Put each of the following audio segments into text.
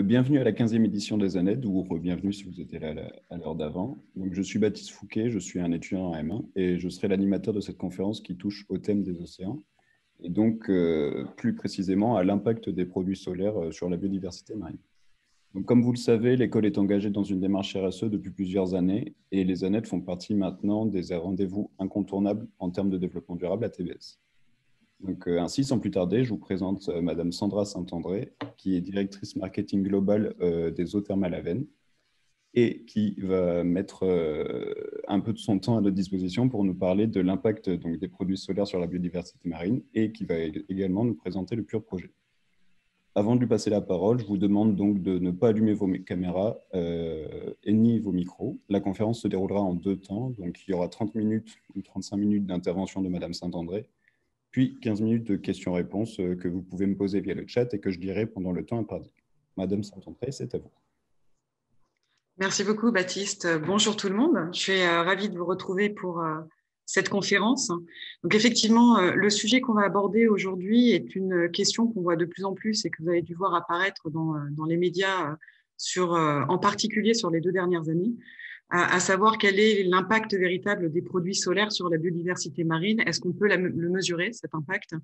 Bienvenue à la 15e édition des ANED, ou bienvenue si vous étiez là à l'heure d'avant. Donc, je suis Baptiste Fouquet, je suis un étudiant en M1 et je serai l'animateur de cette conférence qui touche au thème des océans et donc plus précisément à l'impact des produits solaires sur la biodiversité marine. Donc, comme vous le savez, l'école est engagée dans une démarche RSE depuis plusieurs années et les ANED font partie maintenant des rendez-vous incontournables en termes de développement durable à TBS. Donc, ainsi, sans plus tarder, je vous présente Madame Sandra Saint-André, qui est directrice marketing globale des eaux thermales Avennes et qui va mettre un peu de son temps à notre disposition pour nous parler de l'impact des produits solaires sur la biodiversité marine et qui va également nous présenter le Pure Projet. Avant de lui passer la parole, je vous demande donc de ne pas allumer vos caméras et ni vos micros. La conférence se déroulera en 2 temps, donc il y aura 30 minutes ou 35 minutes d'intervention de Madame Saint-André, puis 15 minutes de questions-réponses que vous pouvez me poser via le chat et que je lirai pendant le temps imparti. Madame Saint-André, c'est à vous. Merci beaucoup, Baptiste. Bonjour tout le monde. Je suis ravie de vous retrouver pour cette conférence. Donc effectivement, le sujet qu'on va aborder aujourd'hui est une question qu'on voit de plus en plus et que vous avez dû voir apparaître dans les médias, en particulier sur les 2 dernières années, à savoir quel est l'impact véritable des produits solaires sur la biodiversité marine. Est-ce qu'on peut le mesurer, cet impact?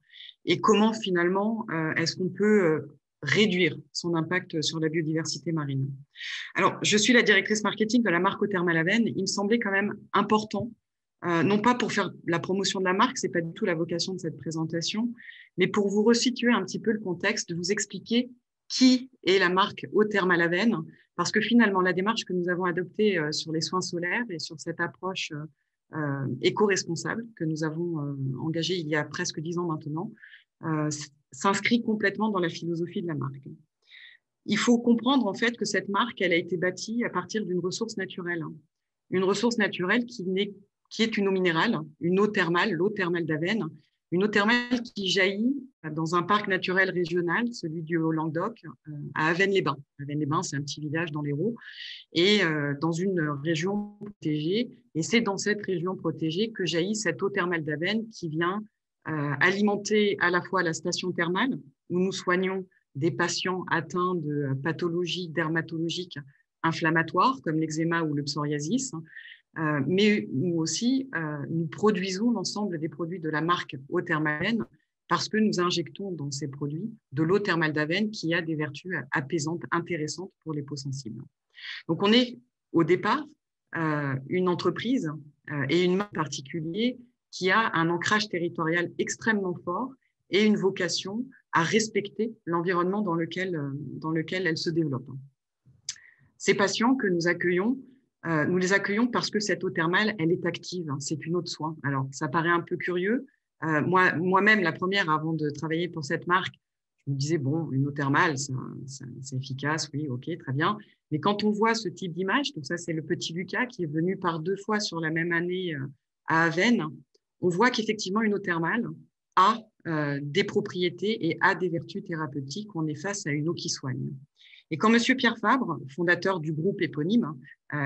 Et comment finalement est-ce qu'on peut réduire son impact sur la biodiversité marine? Alors, je suis la directrice marketing de la marque Eaux Thermales Avennes. Il me semblait quand même important, non pas pour faire la promotion de la marque, c'est pas du tout la vocation de cette présentation, mais pour vous resituer un petit peu le contexte, de vous expliquer qui est la marque Eaux Thermales Avennes, parce que finalement, la démarche que nous avons adoptée sur les soins solaires et sur cette approche éco-responsable que nous avons engagée il y a presque 10 ans maintenant, s'inscrit complètement dans la philosophie de la marque. Il faut comprendre en fait que cette marque, elle a été bâtie à partir d'une ressource naturelle. Une ressource naturelle qui est une eau minérale, une eau thermale, l'eau thermale d'Avesnes, une eau thermale qui jaillit dans un parc naturel régional, celui du Haut-Languedoc, à Avesnes-les-Bains. Avesnes-les-Bains, c'est un petit village dans l'Hérault, et dans une région protégée. Et c'est dans cette région protégée que jaillit cette eau thermale d'Avesnes qui vient alimenter à la fois la station thermale, où nous soignons des patients atteints de pathologies dermatologiques inflammatoires comme l'eczéma ou le psoriasis, mais nous aussi, nous produisons l'ensemble des produits de la marque Eau Thermales Avennes parce que nous injectons dans ces produits de l'eau thermale d'Avesnes qui a des vertus apaisantes intéressantes pour les peaux sensibles. Donc, on est au départ une entreprise et une marque particulière qui a un ancrage territorial extrêmement fort et une vocation à respecter l'environnement dans lequel elle se développe. Ces patients que nous les accueillons parce que cette eau thermale, elle est active, c'est une eau de soin. Alors, ça paraît un peu curieux. Moi-même, la première, avant de travailler pour cette marque, je me disais, bon, une eau thermale, c'est efficace, oui, ok, très bien. Mais quand on voit ce type d'image, donc ça, c'est le petit Lucas qui est venu par 2 fois sur la même année à Avesnes, on voit qu'effectivement, une eau thermale a des propriétés et a des vertus thérapeutiques. On est face à une eau qui soigne. Et quand M. Pierre Fabre, fondateur du groupe éponyme,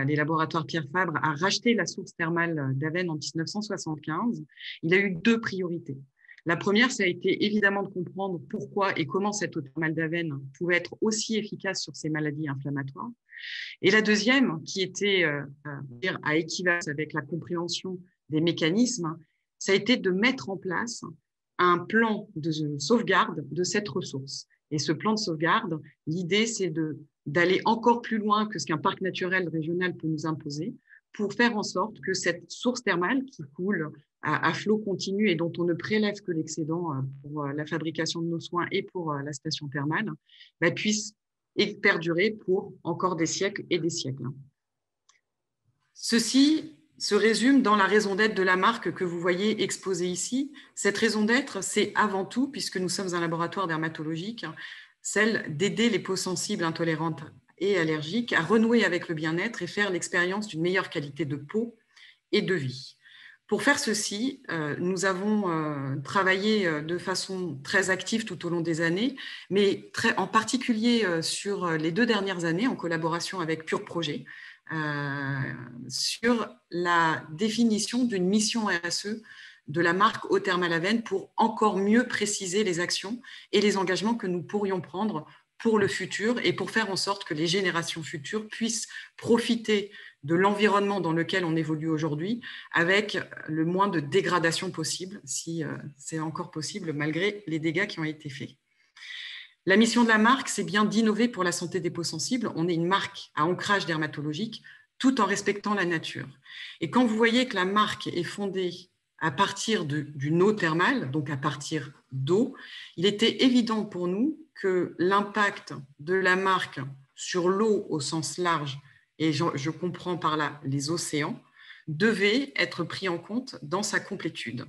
les laboratoires Pierre Fabre, a racheté la source thermale d'Avesnes en 1975, il a eu 2 priorités. La première, ça a été évidemment de comprendre pourquoi et comment cette eau thermale d'Avesnes pouvait être aussi efficace sur ces maladies inflammatoires. Et la deuxième, qui était à équivalence avec la compréhension des mécanismes, ça a été de mettre en place un plan de sauvegarde de cette ressource. Et ce plan de sauvegarde, l'idée, c'est d'aller encore plus loin que ce qu'un parc naturel régional peut nous imposer pour faire en sorte que cette source thermale qui coule à flot continu et dont on ne prélève que l'excédent pour la fabrication de nos soins et pour la station thermale, puisse perdurer pour encore des siècles et des siècles. Ceci se résume dans la raison d'être de la marque que vous voyez exposée ici. Cette raison d'être, c'est avant tout, puisque nous sommes un laboratoire dermatologique, celle d'aider les peaux sensibles, intolérantes et allergiques à renouer avec le bien-être et faire l'expérience d'une meilleure qualité de peau et de vie. Pour faire ceci, nous avons travaillé de façon très active tout au long des années, mais en particulier sur les 2 dernières années, en collaboration avec Pure Projet, sur la définition d'une mission RSE de la marque Eau Thermales Avennes pour encore mieux préciser les actions et les engagements que nous pourrions prendre pour le futur et pour faire en sorte que les générations futures puissent profiter de l'environnement dans lequel on évolue aujourd'hui avec le moins de dégradation possible, si c'est encore possible, malgré les dégâts qui ont été faits. La mission de la marque, c'est bien d'innover pour la santé des peaux sensibles. On est une marque à ancrage dermatologique tout en respectant la nature. Et quand vous voyez que la marque est fondée à partir d'une eau thermale, donc à partir d'eau, il était évident pour nous que l'impact de la marque sur l'eau au sens large, et je comprends par là les océans, devait être pris en compte dans sa complétude.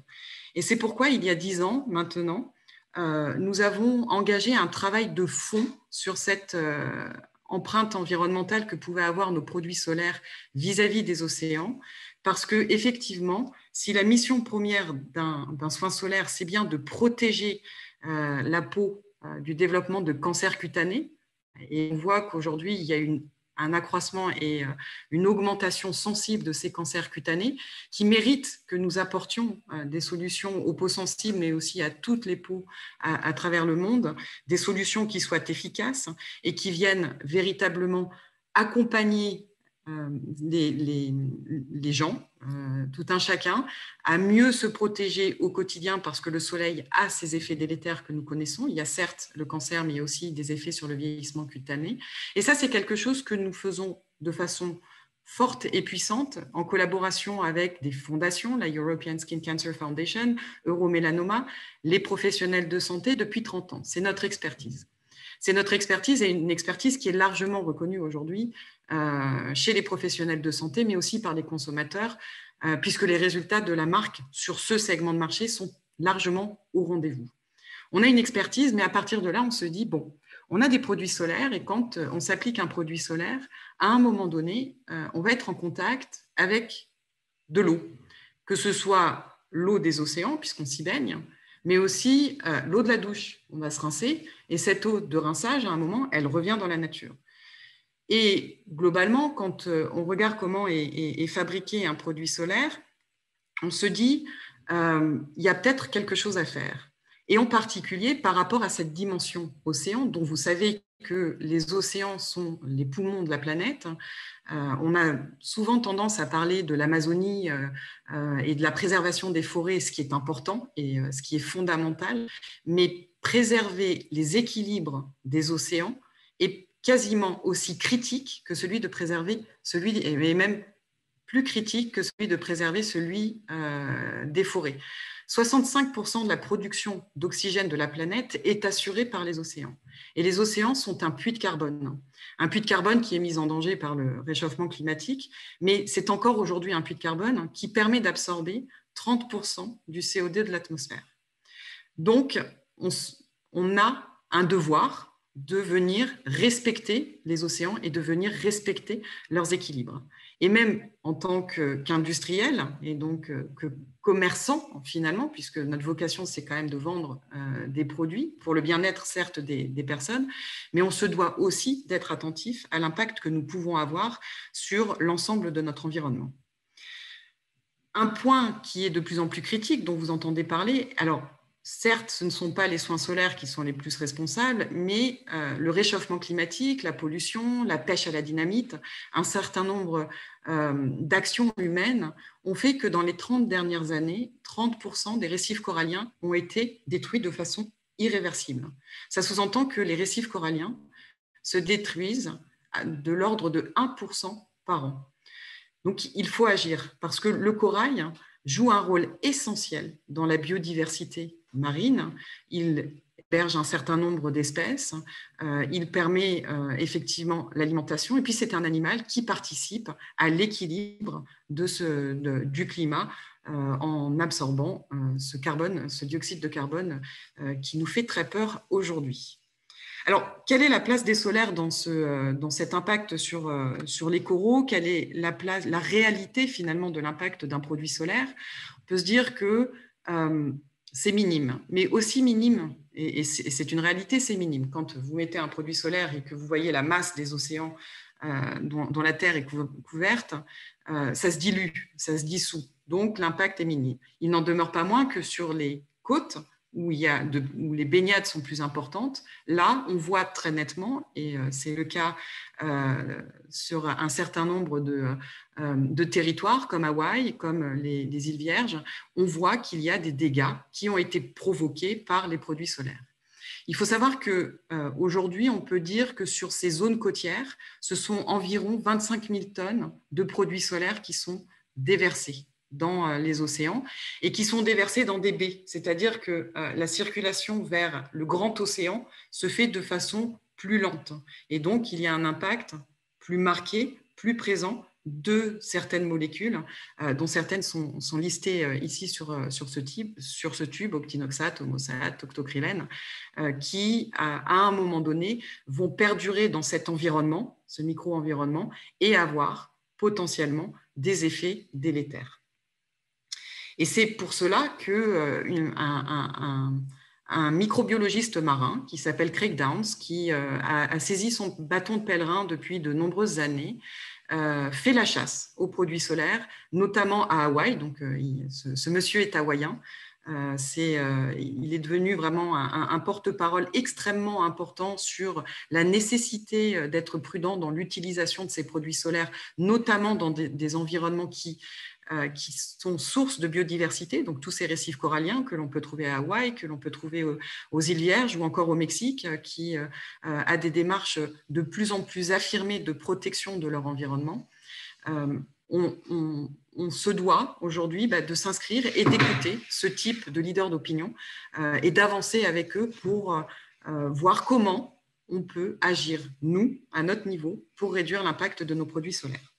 Et c'est pourquoi, il y a 10 ans maintenant, nous avons engagé un travail de fond sur cette empreinte environnementale que pouvaient avoir nos produits solaires vis-à-vis des océans, parce que effectivement, si la mission première d'un soin solaire, c'est bien de protéger la peau du développement de cancers cutanés, et on voit qu'aujourd'hui, il y a un accroissement et une augmentation sensible de ces cancers cutanés qui méritent que nous apportions des solutions aux peaux sensibles, mais aussi à toutes les peaux à travers le monde, des solutions qui soient efficaces et qui viennent véritablement accompagner les gens, tout un chacun, à mieux se protéger au quotidien parce que le soleil a ses effets délétères que nous connaissons. Il y a certes le cancer, mais il y a aussi des effets sur le vieillissement cutané. Et ça, c'est quelque chose que nous faisons de façon forte et puissante en collaboration avec des fondations, la European Skin Cancer Foundation, Euromélanoma, les professionnels de santé depuis 30 ans. C'est notre expertise. C'est notre expertise et une expertise qui est largement reconnue aujourd'hui chez les professionnels de santé, mais aussi par les consommateurs, puisque les résultats de la marque sur ce segment de marché sont largement au rendez-vous. On a une expertise, mais à partir de là, on se dit, bon, on a des produits solaires et quand on s'applique un produit solaire, à un moment donné, on va être en contact avec de l'eau, que ce soit l'eau des océans, puisqu'on s'y baigne, mais aussi l'eau de la douche. On va se rincer et cette eau de rinçage, à un moment, elle revient dans la nature. Et globalement, quand on regarde comment est fabriqué un produit solaire, on se dit, il y a peut-être quelque chose à faire. Et en particulier par rapport à cette dimension océan, dont vous savez que les océans sont les poumons de la planète. On a souvent tendance à parler de l'Amazonie et de la préservation des forêts, ce qui est important et ce qui est fondamental, mais préserver les équilibres des océans est quasiment aussi critique que celui de préserver celui, et même plus critique que celui de préserver celui des forêts. 65% de la production d'oxygène de la planète est assurée par les océans. Et les océans sont un puits de carbone. Un puits de carbone qui est mis en danger par le réchauffement climatique, mais c'est encore aujourd'hui un puits de carbone qui permet d'absorber 30% du CO2 de l'atmosphère. Donc, on a un devoir de venir respecter les océans et de venir respecter leurs équilibres. Et même en tant qu'industriel et donc que commerçant finalement, puisque notre vocation c'est quand même de vendre des produits pour le bien-être certes des personnes, mais on se doit aussi d'être attentif à l'impact que nous pouvons avoir sur l'ensemble de notre environnement. Un point qui est de plus en plus critique, dont vous entendez parler, alors certes, ce ne sont pas les soins solaires qui sont les plus responsables, mais le réchauffement climatique, la pollution, la pêche à la dynamite, un certain nombre d'actions humaines ont fait que dans les 30 dernières années, 30% des récifs coralliens ont été détruits de façon irréversible. Ça sous-entend que les récifs coralliens se détruisent de l'ordre de 1% par an. Donc, il faut agir parce que le corail joue un rôle essentiel dans la biodiversité marine. Il héberge un certain nombre d'espèces, il permet effectivement l'alimentation et puis c'est un animal qui participe à l'équilibre du climat en absorbant ce dioxyde de carbone qui nous fait très peur aujourd'hui. Alors, quelle est la place des solaires dans cet impact sur les coraux? Quelle est la réalité finalement de l'impact d'un produit solaire? On peut se dire que c'est minime, mais aussi minime, et c'est une réalité, c'est minime. Quand vous mettez un produit solaire et que vous voyez la masse des océans dont la Terre est couverte, ça se dilue, ça se dissout. Donc, l'impact est minime. Il n'en demeure pas moins que sur les côtes, où les baignades sont plus importantes, là, on voit très nettement, et c'est le cas sur un certain nombre de territoires comme Hawaï, comme les îles Vierges, on voit qu'il y a des dégâts qui ont été provoqués par les produits solaires. Il faut savoir qu'aujourd'hui, on peut dire que sur ces zones côtières, ce sont environ 25 000 tonnes de produits solaires qui sont déversés dans les océans et qui sont déversés dans des baies. C'est-à-dire que la circulation vers le grand océan se fait de façon plus lente. Et donc, il y a un impact plus marqué, plus présent de certaines molécules, dont certaines sont listées ici sur ce tube, octinoxate, homoxate, octocrylène, qui, à un moment donné, vont perdurer dans cet environnement, ce micro-environnement, et avoir potentiellement des effets délétères. Et c'est pour cela qu'un microbiologiste marin qui s'appelle Craig Downs, qui a saisi son bâton de pèlerin depuis de nombreuses années, fait la chasse aux produits solaires, notamment à Hawaï. Donc, ce monsieur est hawaïen. Il est devenu vraiment un porte-parole extrêmement important sur la nécessité d'être prudent dans l'utilisation de ces produits solaires, notamment dans des environnements qui sont source de biodiversité, donc tous ces récifs coralliens que l'on peut trouver à Hawaï, que l'on peut trouver aux îles Vierges ou encore au Mexique, qui a des démarches de plus en plus affirmées de protection de leur environnement. On se doit aujourd'hui de s'inscrire et d'écouter ce type de leader d'opinion et d'avancer avec eux pour voir comment on peut agir, nous, à notre niveau, pour réduire l'impact de nos produits solaires.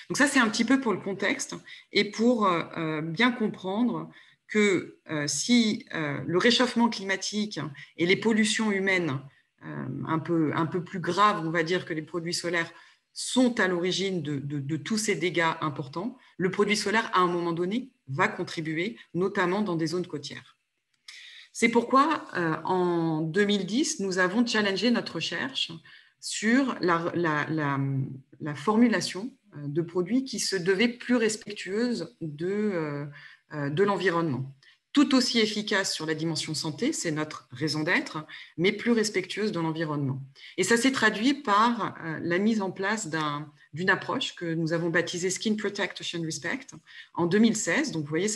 Donc ça, c'est un petit peu pour le contexte et pour bien comprendre que si le réchauffement climatique et les pollutions humaines un peu plus graves, on va dire, que les produits solaires sont à l'origine de tous ces dégâts importants, le produit solaire, à un moment donné, va contribuer, notamment dans des zones côtières. C'est pourquoi, en 2010, nous avons challengé notre recherche sur la formulation de produits qui se devaient plus respectueuses de l'environnement. Tout aussi efficace sur la dimension santé, c'est notre raison d'être, mais plus respectueuse de l'environnement. Et ça s'est traduit par la mise en place d'une approche que nous avons baptisée Skin Protect Ocean Respect en 2016. Donc, vous voyez,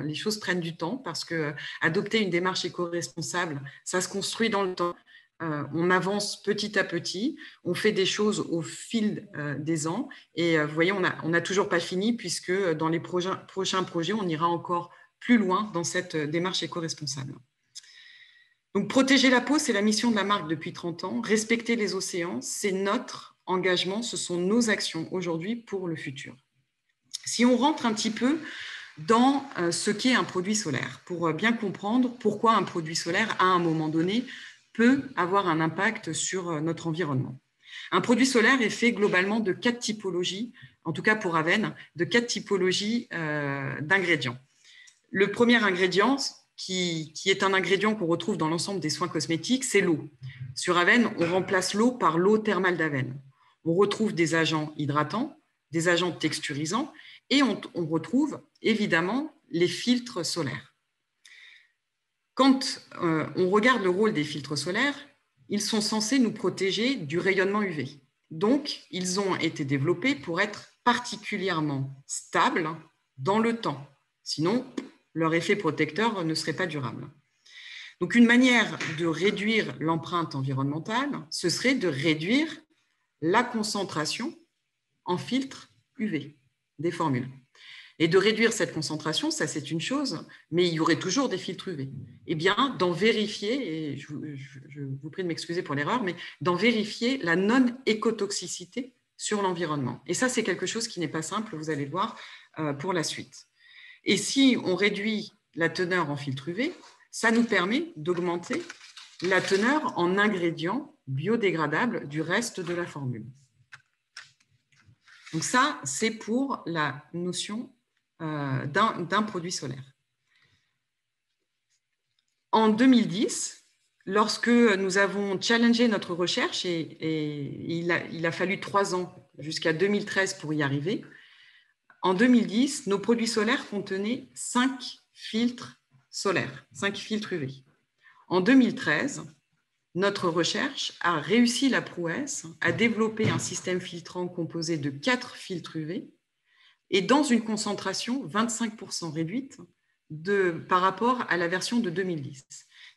les choses prennent du temps parce que adopter une démarche éco-responsable, ça se construit dans le temps. On avance petit à petit, on fait des choses au fil des ans et vous voyez, on n'a toujours pas fini puisque dans les prochains projets, on ira encore plus loin dans cette démarche éco-responsable. Donc, protéger la peau, c'est la mission de la marque depuis 30 ans. Respecter les océans, c'est notre engagement, ce sont nos actions aujourd'hui pour le futur. Si on rentre un petit peu dans ce qu'est un produit solaire, pour bien comprendre pourquoi un produit solaire, à un moment donné, peut avoir un impact sur notre environnement. Un produit solaire est fait globalement de 4 typologies, en tout cas pour Aven, de 4 typologies d'ingrédients. Le premier ingrédient, qui est un ingrédient qu'on retrouve dans l'ensemble des soins cosmétiques, c'est l'eau. Sur Aven, on remplace l'eau par l'eau thermale d'Aven. On retrouve des agents hydratants, des agents texturisants et on retrouve évidemment les filtres solaires. Quand on regarde le rôle des filtres solaires, ils sont censés nous protéger du rayonnement UV. Donc, ils ont été développés pour être particulièrement stables dans le temps. Sinon, leur effet protecteur ne serait pas durable. Donc, une manière de réduire l'empreinte environnementale, ce serait de réduire la concentration en filtre UV des formules. Et de réduire cette concentration, ça c'est une chose, mais il y aurait toujours des filtres UV. Eh bien, d'en vérifier, et je vous prie de m'excuser pour l'erreur, mais d'en vérifier la non-écotoxicité sur l'environnement. Et ça, c'est quelque chose qui n'est pas simple, vous allez le voir pour la suite. Et si on réduit la teneur en filtre UV, ça nous permet d'augmenter la teneur en ingrédients biodégradables du reste de la formule. Donc ça, c'est pour la notion d'un produit solaire. En 2010, lorsque nous avons challengé notre recherche, et il a fallu 3 ans jusqu'à 2013 pour y arriver, en 2010, nos produits solaires contenaient 5 filtres solaires, 5 filtres UV. En 2013, notre recherche a réussi la prouesse à développer un système filtrant composé de 4 filtres UV et dans une concentration 25% réduite par rapport à la version de 2010.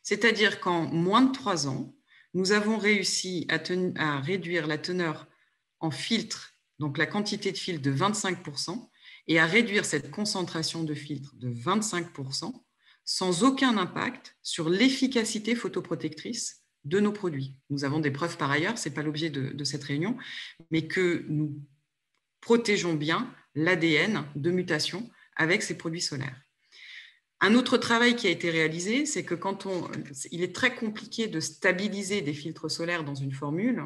C'est-à-dire qu'en moins de 3 ans, nous avons réussi à réduire la teneur en filtres, donc la quantité de filtres de 25%, et à réduire cette concentration de filtres de 25% sans aucun impact sur l'efficacité photoprotectrice de nos produits. Nous avons des preuves par ailleurs, ce n'est pas l'objet de cette réunion, mais que nous protégeons bien l'ADN de mutation avec ces produits solaires. Un autre travail qui a été réalisé, c'est que il est très compliqué de stabiliser des filtres solaires dans une formule,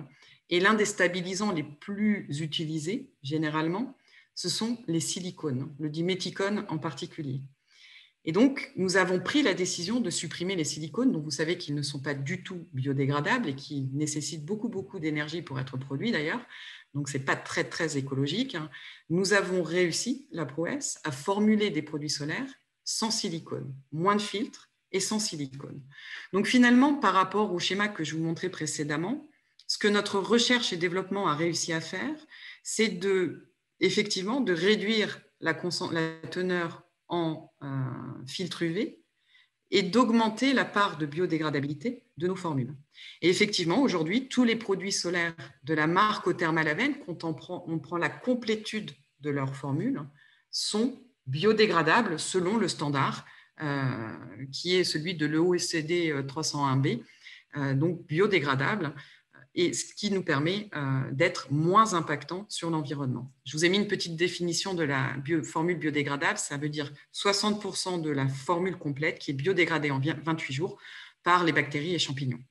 et l'un des stabilisants les plus utilisés, généralement, ce sont les silicones, le diméthicone en particulier. Et donc, nous avons pris la décision de supprimer les silicones, dont vous savez qu'ils ne sont pas du tout biodégradables et qui nécessitent beaucoup d'énergie pour être produits d'ailleurs. Donc, ce n'est pas très écologique. Nous avons réussi, la prouesse, à formuler des produits solaires sans silicone, moins de filtres et sans silicone. Donc, finalement, par rapport au schéma que je vous montrais précédemment, ce que notre recherche et développement a réussi à faire, c'est effectivement de réduire la teneur en filtre UV et d'augmenter la part de biodégradabilité de nos formules. Et effectivement, aujourd'hui, tous les produits solaires de la marque Eau-Thermal-Aven, quand on prend la complétude de leurs formules, sont biodégradables selon le standard qui est celui de l'OECD 301B, donc biodégradable, et ce qui nous permet d'être moins impactant sur l'environnement. Je vous ai mis une petite définition de la formule biodégradable, ça veut dire 60% de la formule complète qui est biodégradée en 28 jours par les bactéries et champignons.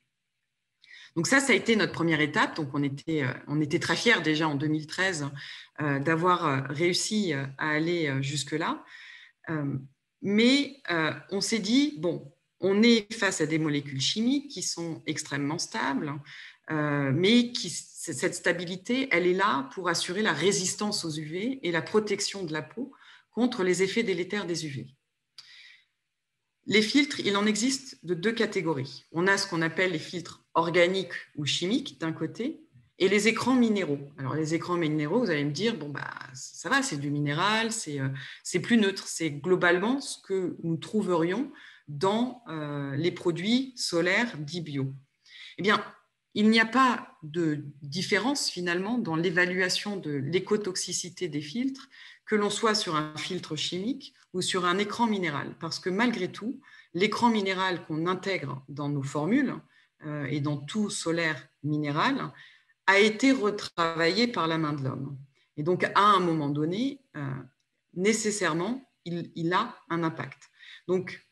Donc ça a été notre première étape, donc on était très fiers déjà en 2013 d'avoir réussi à aller jusque-là, mais on s'est dit, bon, on est face à des molécules chimiques qui sont extrêmement stables, mais cette stabilité, elle est là pour assurer la résistance aux UV et la protection de la peau contre les effets délétères des UV. Les filtres, il en existe de 2 catégories. On a ce qu'on appelle les filtres organiques ou chimiques d'un côté, et les écrans minéraux. Alors les écrans minéraux, vous allez me dire, bon bah ça va, c'est du minéral, c'est plus neutre, c'est globalement ce que nous trouverions dans les produits solaires dits bio. Eh bien, il n'y a pas de différence finalement dans l'évaluation de l'écotoxicité des filtres, que l'on soit sur un filtre chimique ou sur un écran minéral, parce que malgré tout, l'écran minéral qu'on intègre dans nos formules et dans tout solaire minéral a été retravaillé par la main de l'homme. Et donc, à un moment donné, nécessairement, il a un impact. Donc,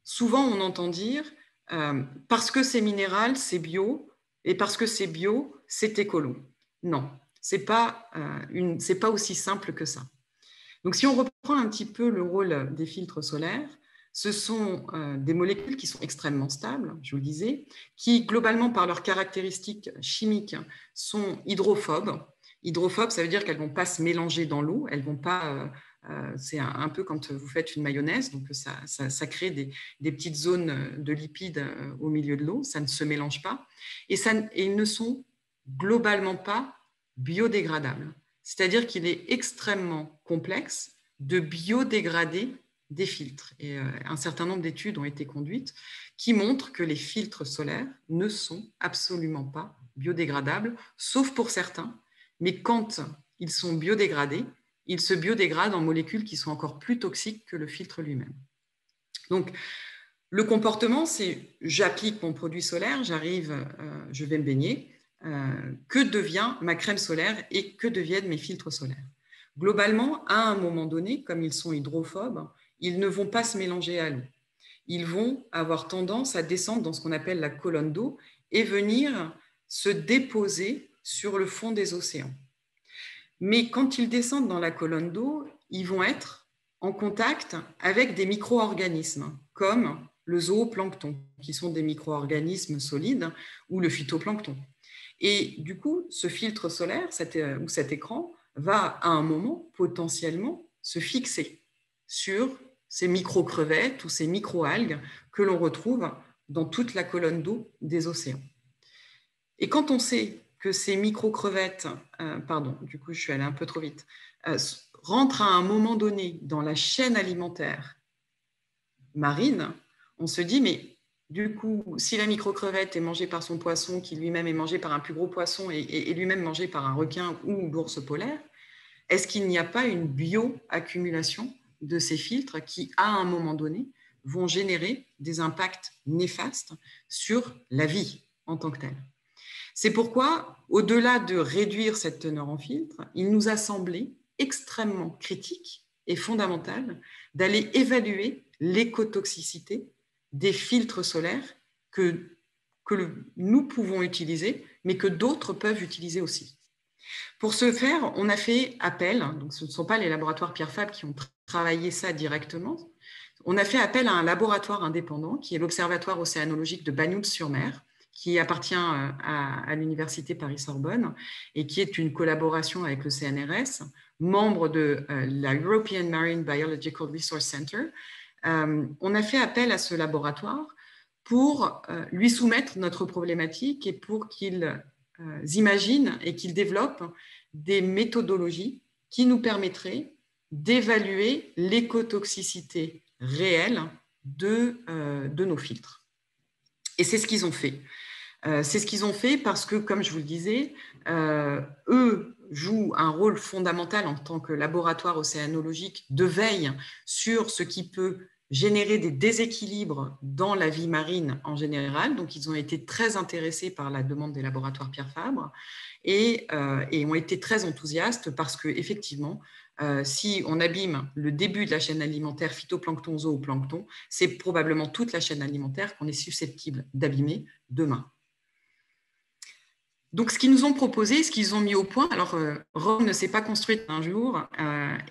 souvent, on entend dire, parce que c'est minéral, c'est bio, et parce que c'est bio, c'est écolo. Non, ce n'est pas aussi simple que ça. Donc, si on reprend un petit peu le rôle des filtres solaires, ce sont des molécules qui sont extrêmement stables, je vous le disais, qui, globalement, par leurs caractéristiques chimiques, sont hydrophobes. Hydrophobes, ça veut dire qu'elles ne vont pas se mélanger dans l'eau, elles vont pas... c'est un peu quand vous faites une mayonnaise, donc ça crée des petites zones de lipides au milieu de l'eau, ça ne se mélange pas, et ils ne sont globalement pas biodégradables. C'est-à-dire qu'il est extrêmement complexe de biodégrader des filtres. Et un certain nombre d'études ont été conduites qui montrent que les filtres solaires ne sont absolument pas biodégradables, sauf pour certains, mais quand ils sont biodégradés, ils se biodégradent en molécules qui sont encore plus toxiques que le filtre lui-même. Donc, le comportement, c'est j'applique mon produit solaire, j'arrive, je vais me baigner, que devient ma crème solaire et que deviennent mes filtres solaires? Globalement, à un moment donné, comme ils sont hydrophobes, ils ne vont pas se mélanger à l'eau. Ils vont avoir tendance à descendre dans ce qu'on appelle la colonne d'eau et venir se déposer sur le fond des océans. Mais quand ils descendent dans la colonne d'eau, ils vont être en contact avec des micro-organismes, comme le zooplancton, qui sont des micro-organismes solides, ou le phytoplancton. Et du coup, ce filtre solaire ou cet écran va à un moment potentiellement se fixer sur ces micro-crevettes ou ces micro-algues que l'on retrouve dans toute la colonne d'eau des océans. Et quand on sait que ces micro-crevettes, pardon, du coup je suis allée un peu trop vite, rentrent à un moment donné dans la chaîne alimentaire marine, on se dit, mais du coup, si la micro-crevette est mangée par son poisson, qui lui-même est mangé par un plus gros poisson et lui-même mangé par un requin ou l'ours polaire, est-ce qu'il n'y a pas une bioaccumulation de ces filtres qui, à un moment donné, vont générer des impacts néfastes sur la vie en tant que telle? C'est pourquoi, au-delà de réduire cette teneur en filtre, il nous a semblé extrêmement critique et fondamental d'aller évaluer l'écotoxicité des filtres solaires que nous pouvons utiliser, mais que d'autres peuvent utiliser aussi. Pour ce faire, on a fait appel, donc ce ne sont pas les laboratoires Pierre Fabre qui ont travaillé ça directement, on a fait appel à un laboratoire indépendant qui est l'Observatoire océanologique de Bagnols-sur-Mer, qui appartient à l'Université Paris-Sorbonne et qui est une collaboration avec le CNRS, membre de la European Marine Biological Resource Center. On a fait appel à ce laboratoire pour lui soumettre notre problématique et pour qu'il imagine et qu'il développe des méthodologies qui nous permettraient d'évaluer l'écotoxicité réelle de nos filtres. Et c'est ce qu'ils ont fait. C'est ce qu'ils ont fait parce que, comme je vous le disais, eux jouent un rôle fondamental en tant que laboratoire océanologique de veille sur ce qui peut générer des déséquilibres dans la vie marine en général. Donc, ils ont été très intéressés par la demande des laboratoires Pierre Fabre et ont été très enthousiastes parce qu'effectivement, si on abîme le début de la chaîne alimentaire phytoplancton, zooplancton, c'est probablement toute la chaîne alimentaire qu'on est susceptible d'abîmer demain. Donc, ce qu'ils nous ont proposé, ce qu'ils ont mis au point, alors Rome ne s'est pas construite en un jour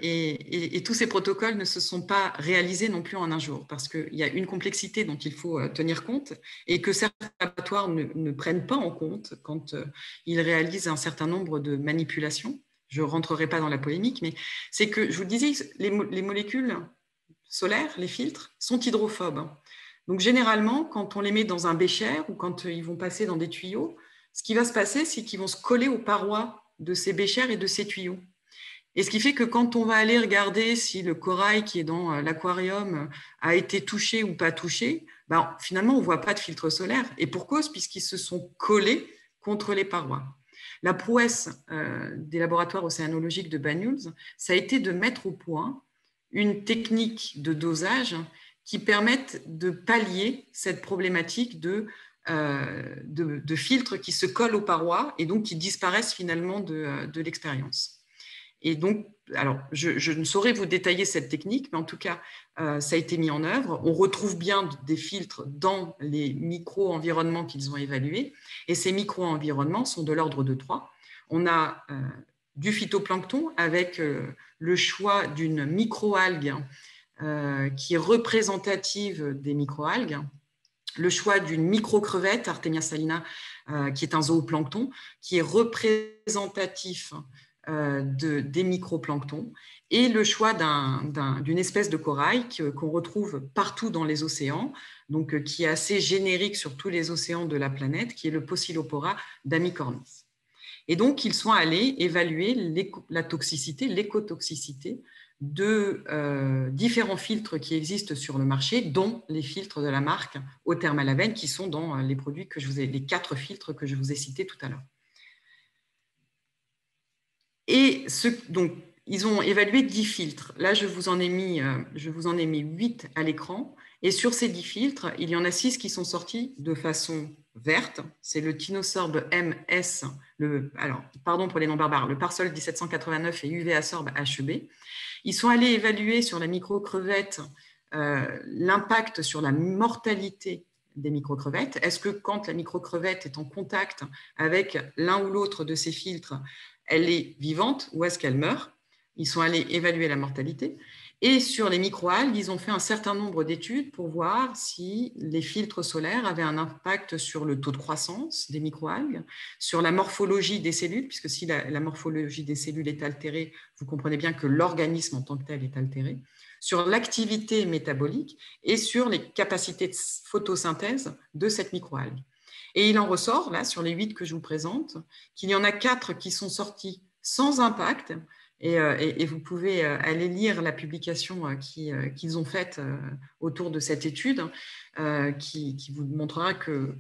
et tous ces protocoles ne se sont pas réalisés non plus en un jour parce qu'il y a une complexité dont il faut tenir compte et que certains laboratoires ne prennent pas en compte quand ils réalisent un certain nombre de manipulations. Je ne rentrerai pas dans la polémique, mais c'est que, je vous le disais, les molécules solaires, les filtres, sont hydrophobes. Donc, généralement, quand on les met dans un bécher ou quand ils vont passer dans des tuyaux, ce qui va se passer, c'est qu'ils vont se coller aux parois de ces béchers et de ces tuyaux. Et ce qui fait que quand on va aller regarder si le corail qui est dans l'aquarium a été touché ou pas touché, ben, finalement, on ne voit pas de filtre solaire. Et pour cause, puisqu'ils se sont collés contre les parois. La prouesse des laboratoires océanologiques de Banyuls, ça a été de mettre au point une technique de dosage qui permette de pallier cette problématique de filtres qui se collent aux parois et donc qui disparaissent finalement de l'expérience. Et donc, alors, je ne saurais vous détailler cette technique, mais en tout cas, ça a été mis en œuvre. On retrouve bien des filtres dans les micro-environnements qu'ils ont évalués, et ces micro-environnements sont de l'ordre de 3. On a du phytoplancton avec le choix d'une microalgue qui est représentative des microalgues, le choix d'une micro-crevette, Artemia salina, qui est un zooplancton, qui est représentatif des microplanctons, et le choix d'une espèce de corail qu'on retrouve partout dans les océans, donc qui est assez générique sur tous les océans de la planète, qui est le Pocillopora d'Amicornis. Et donc, ils sont allés évaluer la toxicité, l'écotoxicité de différents filtres qui existent sur le marché, dont les filtres de la marque Eau-Thermal-Aven, qui sont dans les produits que les 4 filtres que je vous ai cités tout à l'heure. Et donc, ils ont évalué 10 filtres. Là, je vous en ai mis 8 à l'écran. Et sur ces 10 filtres, il y en a 6 qui sont sortis de façon verte. C'est le Tinosorb MS, alors, pardon pour les noms barbares, le Parsol 1789 et UVA-Sorb HEB. Ils sont allés évaluer sur la micro-crevette l'impact sur la mortalité des micro-crevettes. Est-ce que quand la micro-crevette est en contact avec l'un ou l'autre de ces filtres, elle est vivante ou est-ce qu'elle meurt? Ils sont allés évaluer la mortalité. Et sur les microalgues, ils ont fait un certain nombre d'études pour voir si les filtres solaires avaient un impact sur le taux de croissance des microalgues, sur la morphologie des cellules, puisque si la morphologie des cellules est altérée, vous comprenez bien que l'organisme en tant que tel est altéré, sur l'activité métabolique et sur les capacités de photosynthèse de cette microalgue. Et il en ressort, là, sur les 8 que je vous présente, qu'il y en a 4 qui sont sortis sans impact. Et vous pouvez aller lire la publication qu'ils ont faite autour de cette étude, qui vous montrera que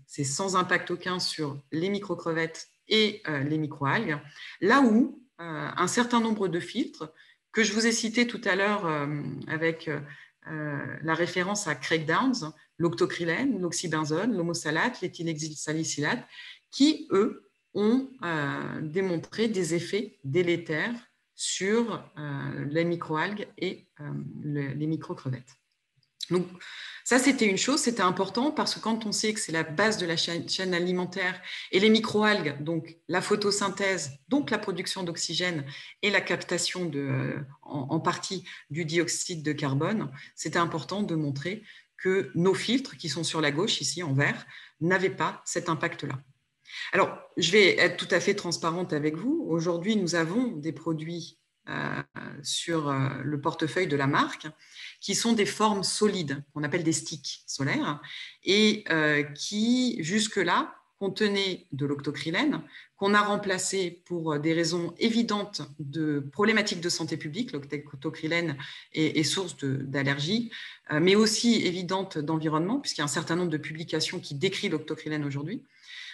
c'est sans impact aucun sur les microcrevettes et les microalgues. Là où un certain nombre de filtres, que je vous ai cités tout à l'heure avec la référence à Craig Downs, l'octocrylène, l'oxybenzone, l'homosalate, l'éthylhexylsalicylate, qui, eux, ont démontré des effets délétères sur les microalgues et les microcrevettes. Donc, ça, c'était une chose, c'était important parce que quand on sait que c'est la base de la chaîne alimentaire et les microalgues, donc la photosynthèse, donc la production d'oxygène et la captation en partie du dioxyde de carbone, c'était important de montrer que nos filtres, qui sont sur la gauche, ici en vert, n'avaient pas cet impact-là. Alors, je vais être tout à fait transparente avec vous. Aujourd'hui, nous avons des produits sur le portefeuille de la marque qui sont des formes solides, qu'on appelle des sticks solaires, et qui, jusque-là, contenaient de l'octocrylène, qu'on a remplacé pour des raisons évidentes de problématiques de santé publique. L'octocrylène est source d'allergies, mais aussi évidente d'environnement, puisqu'il y a un certain nombre de publications qui décrivent l'octocrylène aujourd'hui.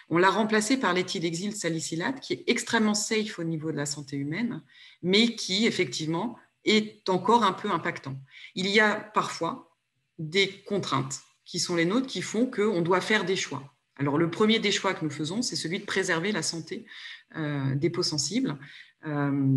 On l'a remplacé par l'éthylhexylsalicylate, qui est extrêmement safe au niveau de la santé humaine, mais qui, effectivement, est encore un peu impactant. Il y a parfois des contraintes qui sont les nôtres, qui font qu'on doit faire des choix. Alors, le premier des choix que nous faisons, c'est celui de préserver la santé des peaux sensibles,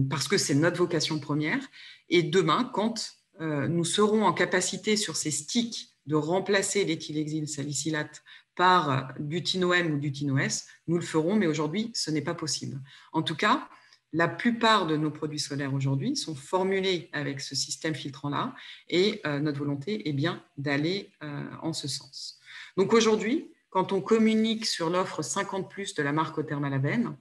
parce que c'est notre vocation première. Et demain, quand nous serons en capacité sur ces sticks de remplacer l'éthylhexylsalicylate par du Tino-M ou du Tino-S, nous le ferons, mais aujourd'hui, ce n'est pas possible. En tout cas, la plupart de nos produits solaires aujourd'hui sont formulés avec ce système filtrant-là, et notre volonté est bien d'aller en ce sens. Donc aujourd'hui, quand on communique sur l'offre 50+ de la marque Oterma-Labène,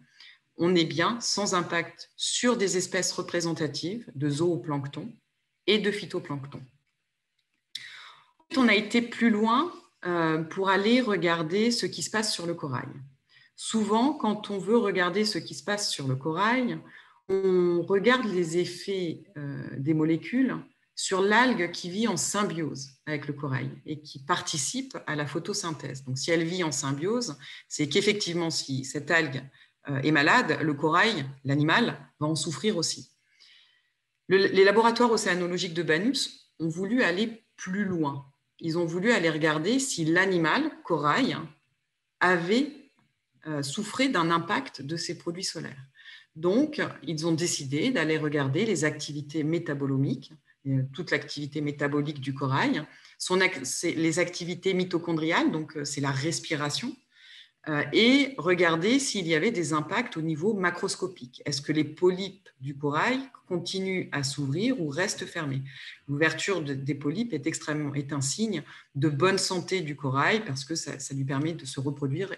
on est bien sans impact sur des espèces représentatives de zooplancton et de phytoplancton. On a été plus loin pour aller regarder ce qui se passe sur le corail. Souvent, quand on veut regarder ce qui se passe sur le corail, on regarde les effets des molécules sur l'algue qui vit en symbiose avec le corail et qui participe à la photosynthèse. Donc, si elle vit en symbiose, c'est qu'effectivement, si cette algue est malade, le corail, l'animal, va en souffrir aussi. Les laboratoires océanologiques de Banus ont voulu aller plus loin. Ils ont voulu aller regarder si l'animal, corail, avait souffrait d'un impact de ces produits solaires. Donc, ils ont décidé d'aller regarder les activités métabolomiques, toute l'activité métabolique du corail, les activités mitochondriales, donc c'est la respiration, et regarder s'il y avait des impacts au niveau macroscopique. Est-ce que les polypes du corail continuent à s'ouvrir ou restent fermés? L'ouverture des polypes est un signe de bonne santé du corail parce que ça lui permet de se reproduire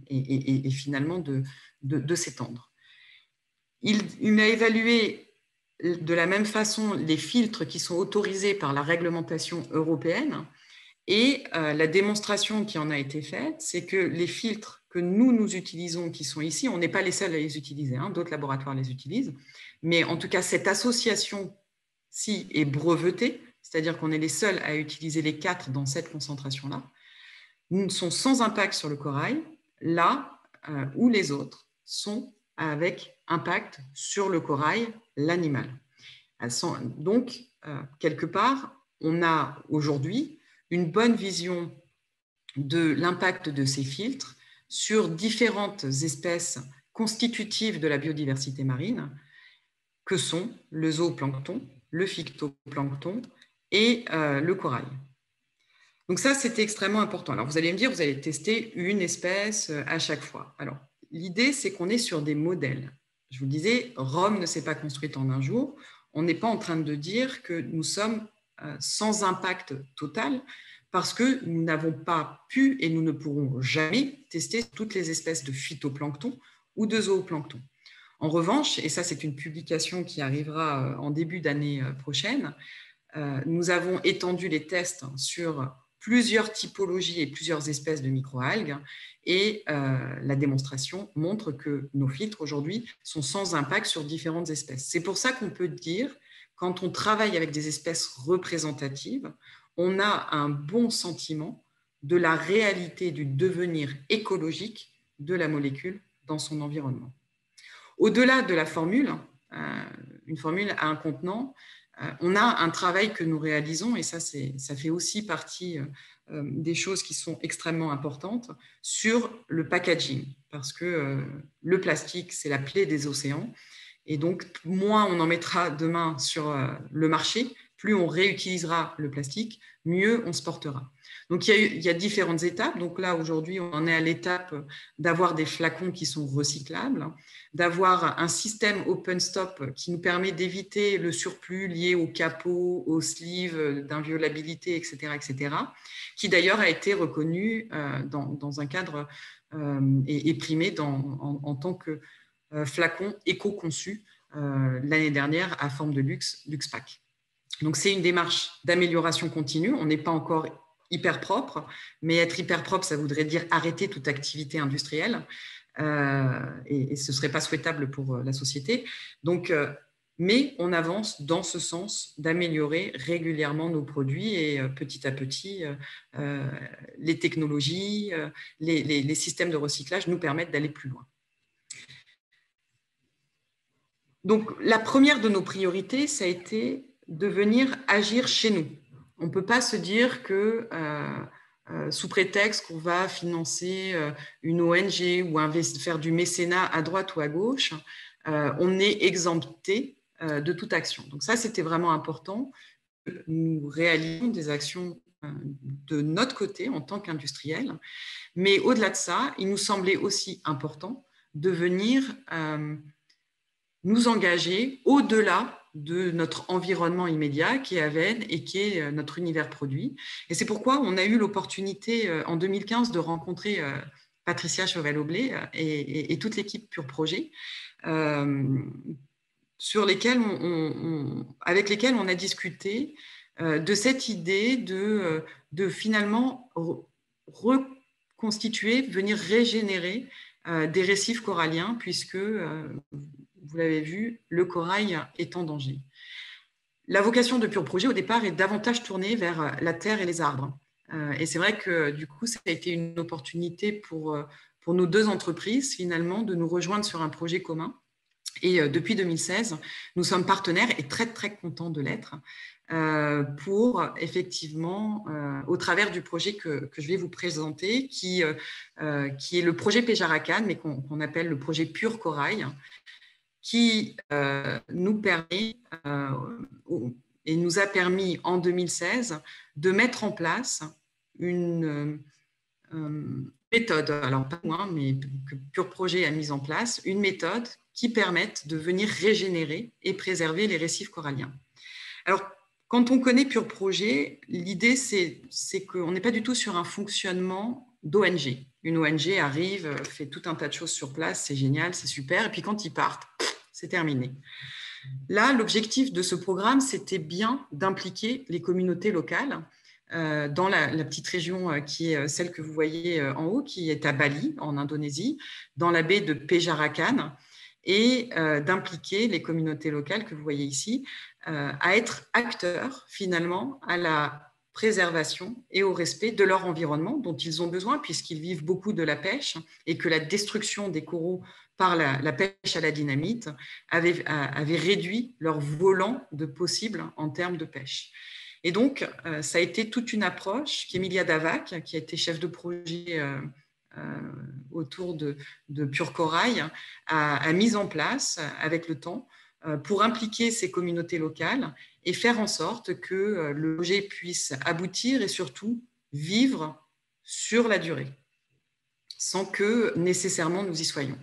et finalement de s'étendre. Il a évalué de la même façon les filtres qui sont autorisés par la réglementation européenne. Et la démonstration qui en a été faite, c'est que les filtres que nous utilisons, qui sont ici, on n'est pas les seuls à les utiliser, hein, d'autres laboratoires les utilisent, mais en tout cas, cette association-ci est brevetée, c'est-à-dire qu'on est les seuls à utiliser les 4 dans cette concentration-là, sont sans impact sur le corail, là où les autres sont avec impact sur le corail, l'animal. Donc, quelque part, on a aujourd'hui une bonne vision de l'impact de ces filtres sur différentes espèces constitutives de la biodiversité marine, que sont le zooplancton, le phytoplancton et le corail. Donc ça, c'était extrêmement important. Alors, vous allez me dire, vous allez tester une espèce à chaque fois. Alors, l'idée, c'est qu'on est sur des modèles. Je vous le disais, Rome ne s'est pas construite en un jour. On n'est pas en train de dire que nous sommes sans impact total parce que nous n'avons pas pu et nous ne pourrons jamais tester toutes les espèces de phytoplancton ou de zooplancton. En revanche, et ça c'est une publication qui arrivera en début d'année prochaine, nous avons étendu les tests sur plusieurs typologies et plusieurs espèces de microalgues et la démonstration montre que nos filtres aujourd'hui sont sans impact sur différentes espèces. C'est pour ça qu'on peut dire, quand on travaille avec des espèces représentatives, on a un bon sentiment de la réalité du devenir écologique de la molécule dans son environnement. Au-delà de la formule, une formule à un contenant, on a un travail que nous réalisons, et ça fait aussi partie des choses qui sont extrêmement importantes, sur le packaging, parce que le plastique, c'est la plaie des océans, et donc moins on en mettra demain sur le marché, plus on réutilisera le plastique, mieux on se portera. Donc il y a différentes étapes. Donc là, aujourd'hui, on en est à l'étape d'avoir des flacons qui sont recyclables, d'avoir un système open stop qui nous permet d'éviter le surplus lié au capot, aux sleeves, d'inviolabilité, etc., qui d'ailleurs a été reconnu dans un cadre et primé en tant que flacon éco-conçu l'année dernière à forme de luxe, LuxPack. Donc c'est une démarche d'amélioration continue. On n'est pas encore hyper propre, mais être hyper propre, ça voudrait dire arrêter toute activité industrielle, et ce ne serait pas souhaitable pour la société. Donc, mais on avance dans ce sens d'améliorer régulièrement nos produits et petit à petit, les technologies, les systèmes de recyclage nous permettent d'aller plus loin. Donc, la première de nos priorités, ça a été de venir agir chez nous. On ne peut pas se dire que, sous prétexte qu'on va financer une ONG ou faire du mécénat à droite ou à gauche, on est exempté de toute action. Donc ça, c'était vraiment important. Nous réalisons des actions de notre côté en tant qu'industriels. Mais au-delà de ça, il nous semblait aussi important de venir nous engager au-delà de notre environnement immédiat qui est Aven et qui est notre univers produit. Et c'est pourquoi on a eu l'opportunité en 2015 de rencontrer Patricia Chauvel-Aublé et toute l'équipe Pure Projet, sur lesquels avec lesquels on a discuté de cette idée de finalement reconstituer, venir régénérer des récifs coralliens, puisque vous l'avez vu, le corail est en danger. La vocation de Pure Projet, au départ, est davantage tournée vers la terre et les arbres. Et c'est vrai que, du coup, ça a été une opportunité pour nos deux entreprises, finalement, de nous rejoindre sur un projet commun. Et depuis 2016, nous sommes partenaires et très, très contents de l'être pour, effectivement, au travers du projet que je vais vous présenter, qui est le projet Péjarakan, mais qu'on appelle le projet Pure Corail, qui nous permet et nous a permis en 2016 de mettre en place une méthode, alors pas moi, mais que Pure Projet a mis en place, une méthode qui permette de venir régénérer et préserver les récifs coralliens. Alors, quand on connaît Pure Projet, l'idée, c'est qu'on n'est pas du tout sur un fonctionnement d'ONG. Une ONG arrive, fait tout un tas de choses sur place, c'est génial, c'est super, et puis quand ils partent, c'est terminé. Là, l'objectif de ce programme, c'était bien d'impliquer les communautés locales dans la petite région qui est celle que vous voyez en haut, qui est à Bali, en Indonésie, dans la baie de Péjarakan, et d'impliquer les communautés locales que vous voyez ici à être acteurs, finalement, à la préservation et au respect de leur environnement dont ils ont besoin, puisqu'ils vivent beaucoup de la pêche et que la destruction des coraux par la pêche à la dynamite avait réduit leur volant de possible en termes de pêche. Et donc, ça a été toute une approche qu'Emilia Davac, qui a été chef de projet autour de Pure Corail, a mise en place avec le temps pour impliquer ces communautés locales et faire en sorte que le projet puisse aboutir et surtout vivre sur la durée, sans que nécessairement nous y soyons.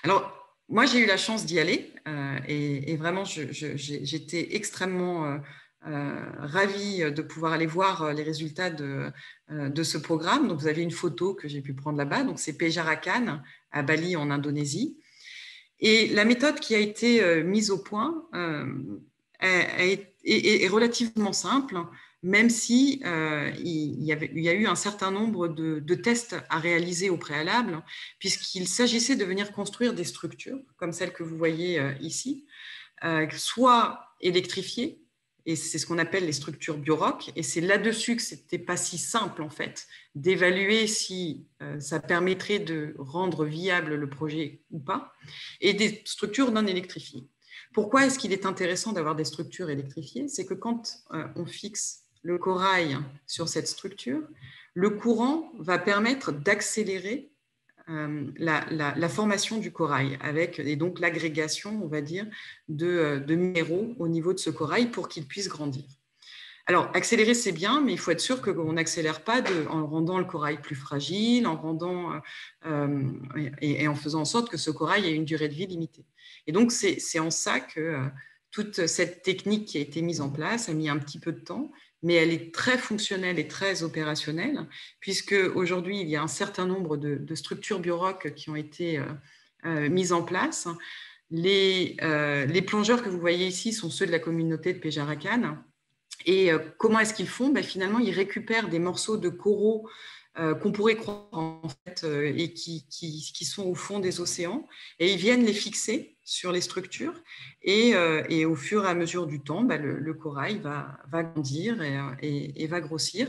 Alors, moi, j'ai eu la chance d'y aller et vraiment, j'étais extrêmement ravie de pouvoir aller voir les résultats de ce programme. Donc, vous avez une photo que j'ai pu prendre là-bas. Donc, c'est Péjarakan à Bali, en Indonésie. Et la méthode qui a été mise au point est relativement simple, même si il y a eu un certain nombre de tests à réaliser au préalable, puisqu'il s'agissait de venir construire des structures, comme celles que vous voyez ici, soit électrifiées, et c'est ce qu'on appelle les structures biorock, et c'est là-dessus que c'était pas si simple en fait d'évaluer si ça permettrait de rendre viable le projet ou pas, et des structures non électrifiées. Pourquoi est-ce qu'il est intéressant d'avoir des structures électrifiées? C'est que quand on fixe le corail sur cette structure, le courant va permettre d'accélérer la formation du corail et donc l'agrégation, on va dire, de minéraux au niveau de ce corail pour qu'il puisse grandir. Alors, accélérer, c'est bien, mais il faut être sûr qu'on n'accélère pas en rendant le corail plus fragile, et en faisant en sorte que ce corail ait une durée de vie limitée. Et donc, c'est en ça que toute cette technique qui a été mise en place a mis un petit peu de temps, mais elle est très fonctionnelle et très opérationnelle, puisque aujourd'hui, il y a un certain nombre de structures biorock qui ont été mises en place. Les plongeurs que vous voyez ici sont ceux de la communauté de Péjarakan. Et comment est-ce qu'ils font? Finalement, ils récupèrent des morceaux de coraux qu'on pourrait croire en fait, et qui sont au fond des océans, et ils viennent les fixer sur les structures, et au fur et à mesure du temps, le corail va grandir et va grossir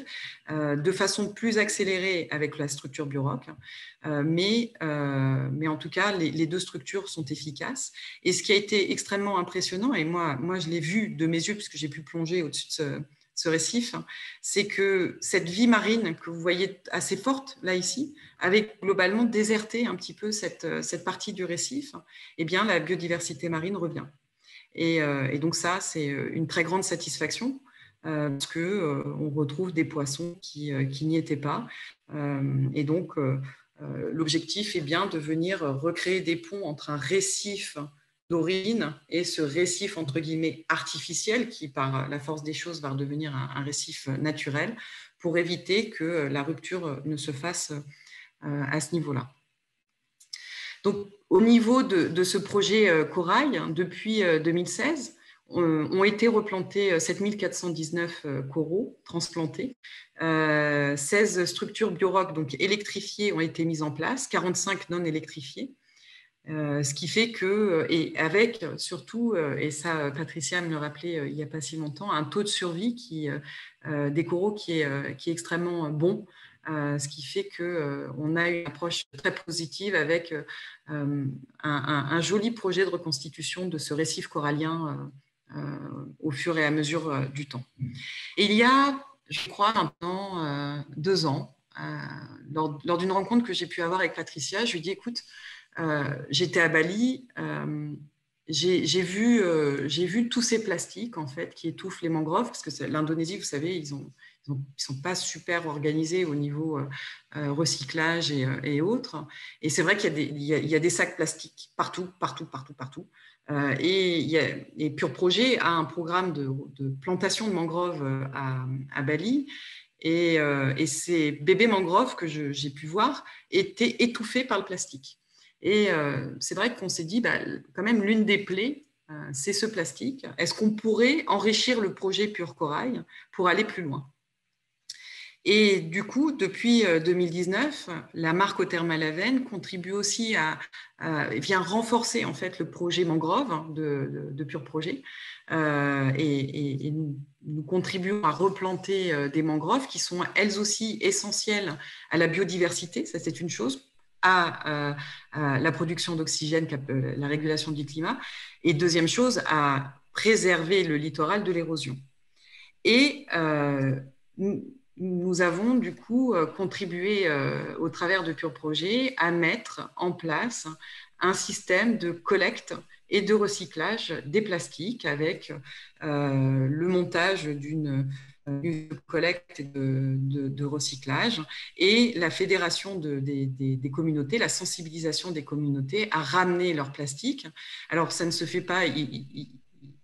de façon plus accélérée avec la structure biorock, mais en tout cas, les deux structures sont efficaces. Et ce qui a été extrêmement impressionnant, et moi je l'ai vu de mes yeux puisque j'ai pu plonger au-dessus de ce récif, c'est que cette vie marine que vous voyez assez forte là ici, avait globalement déserté un petit peu cette partie du récif, eh bien la biodiversité marine revient. Et donc ça, c'est une très grande satisfaction parce qu'on retrouve des poissons qui n'y étaient pas. Et donc l'objectif est bien de venir recréer des ponts entre un récif d'origine et ce récif entre guillemets artificiel qui par la force des choses va redevenir un récif naturel pour éviter que la rupture ne se fasse à ce niveau-là. Donc au niveau de ce projet corail, depuis 2016, ont été replantés 7419 coraux transplantés. 16 structures biorock donc électrifiées ont été mises en place, 45 non électrifiées. Ce qui fait que, et avec surtout, et ça Patricia me le rappelait il n'y a pas si longtemps, un taux de survie des coraux qui est extrêmement bon, ce qui fait qu'on a une approche très positive avec un joli projet de reconstitution de ce récif corallien au fur et à mesure du temps. Et il y a, je crois, maintenant 2 ans, lors d'une rencontre que j'ai pu avoir avec Patricia, je lui ai dit, écoute, j'étais à Bali, j'ai vu tous ces plastiques en fait qui étouffent les mangroves, parce que l'Indonésie, vous savez, ils sont pas super organisés au niveau recyclage et autres. Et c'est vrai qu'il y a des sacs plastiques partout. Et Pure Projet a un programme de plantation de mangroves à Bali. Et ces bébés mangroves que j'ai pu voir étaient étouffés par le plastique. Et c'est vrai qu'on s'est dit, quand même, l'une des plaies, c'est ce plastique. Est-ce qu'on pourrait enrichir le projet Pure Corail pour aller plus loin? Et du coup, depuis 2019, la marque Eau Thermale Aven contribue aussi vient renforcer en fait le projet mangrove de Pure Projet. Et nous contribuons à replanter des mangroves qui sont elles aussi essentielles à la biodiversité, ça c'est une chose, à la production d'oxygène, la régulation du climat, et deuxième chose, à préserver le littoral de l'érosion. Et nous avons du coup contribué au travers de Pure Projet à mettre en place un système de collecte et de recyclage des plastiques avec le montage d'une collecte et de recyclage et la fédération des communautés, la sensibilisation des communautés à ramener leur plastique. Alors ça ne se fait pas, ils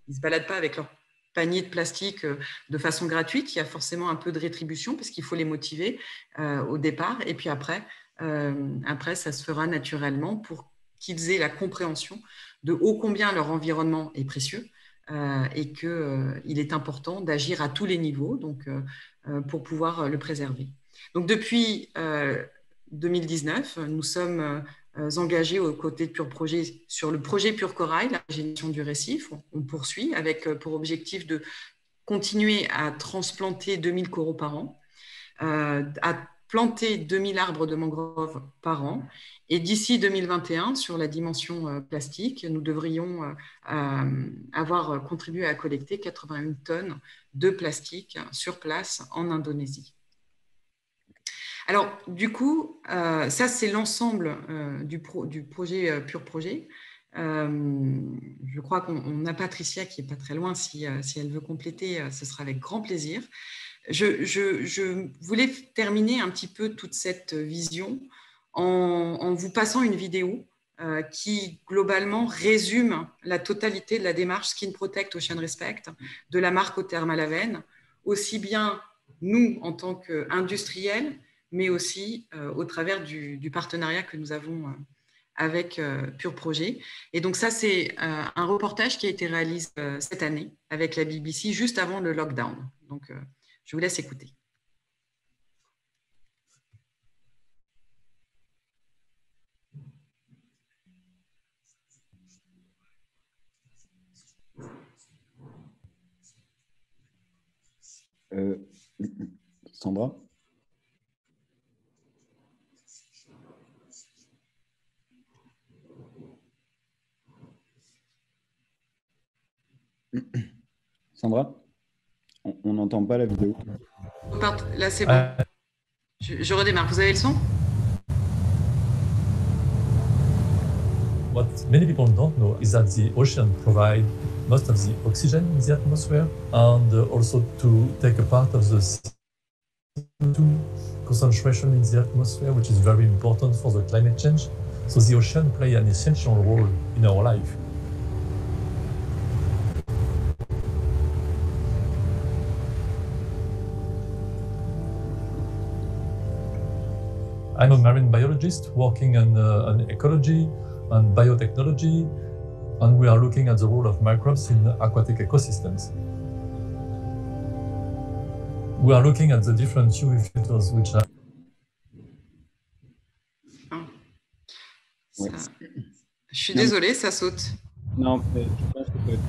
ne se baladent pas avec leur panier de plastique de façon gratuite, il y a forcément un peu de rétribution parce qu'il faut les motiver au départ et puis après ça se fera naturellement pour qu'ils aient la compréhension de ô combien leur environnement est précieux et qu'il est important d'agir à tous les niveaux pour pouvoir le préserver. Donc depuis 2019, nous sommes engagés aux côtés de Pure Projet sur le projet Pure Corail, la régénération du récif. On poursuit avec pour objectif de continuer à transplanter 2000 coraux par an, à planter 2000 arbres de mangrove par an. Et d'ici 2021, sur la dimension plastique, nous devrions avoir contribué à collecter 81 tonnes de plastique sur place en Indonésie. Alors, du coup, ça, c'est l'ensemble du projet Pure Projet. Je crois qu'on a Patricia qui n'est pas très loin. Si elle veut compléter, ce sera avec grand plaisir. Je voulais terminer un petit peu toute cette vision en vous passant une vidéo qui, globalement, résume la totalité de la démarche Skin Protect Ocean Respect de la marque Othermalaven, aussi bien nous en tant qu'industriels, mais aussi au travers du partenariat que nous avons avec Pure Projet. Et donc ça, c'est un reportage qui a été réalisé cette année avec la BBC, juste avant le lockdown. Donc, je vous laisse écouter. Sandra ? Sandra, on n'entend pas la vidéo. Là, c'est bon. Je redémarre. Vous avez le son? What many people don't know is that the ocean provides most of the oxygen in the atmosphere and also to take a part of the CO2 concentration in the atmosphere, which is very important for the climate change. So the ocean plays an essential role in our life. I'm a marine biologist working on ecology and biotechnology, and we are looking at the role of microbes in aquatic ecosystems. We are looking at the different UV filters which are... Ouais. Je suis désolée, ça saute. Non, mais je pense que peut être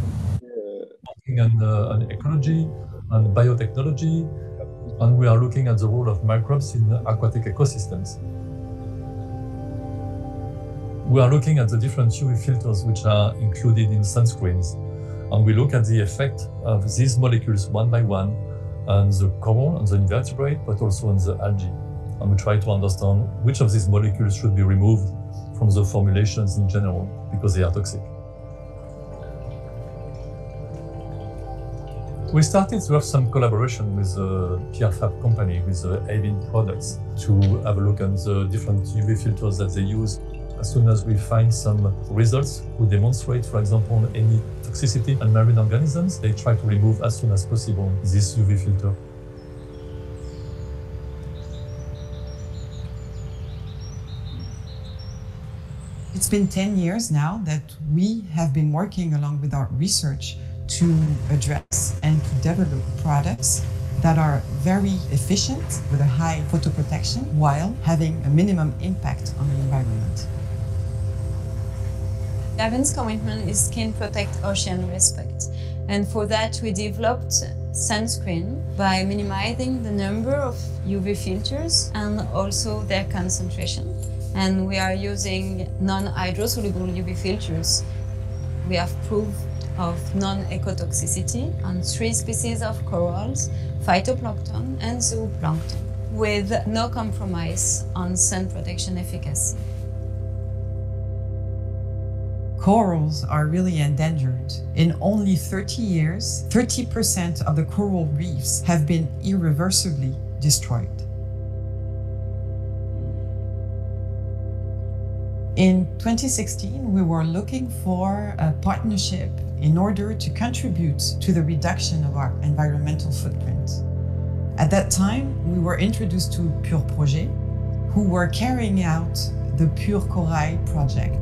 working on ecology and biotechnology, and we are looking at the role of microbes in aquatic ecosystems. We are looking at the different UV filters which are included in sunscreens, and we look at the effect of these molecules one by one on the coral, on the invertebrate, but also on the algae. And we try to understand which of these molecules should be removed from the formulations in general because they are toxic. We started to have some collaboration with a PRFAB company, with Avin Products, to have a look at the different UV filters that they use. As soon as we find some results who demonstrate, for example, any toxicity on marine organisms, they try to remove as soon as possible this UV filter. It's been 10 years now that we have been working along with our research to address and to develop products that are very efficient with a high photoprotection while having a minimum impact on the environment. Avin's commitment is Skin Protect Ocean Respect, and for that we developed sunscreen by minimizing the number of UV filters and also their concentration. And we are using non-hydrosoluble UV filters. We have proof of non-ecotoxicity on 3 species of corals, phytoplankton and zooplankton, with no compromise on sun protection efficacy. Corals are really endangered. In only 30 years, 30% of the coral reefs have been irreversibly destroyed. In 2016, we were looking for a partnership in order to contribute to the reduction of our environmental footprint. At that time, we were introduced to Pure Projet, who were carrying out the Pure Corail project.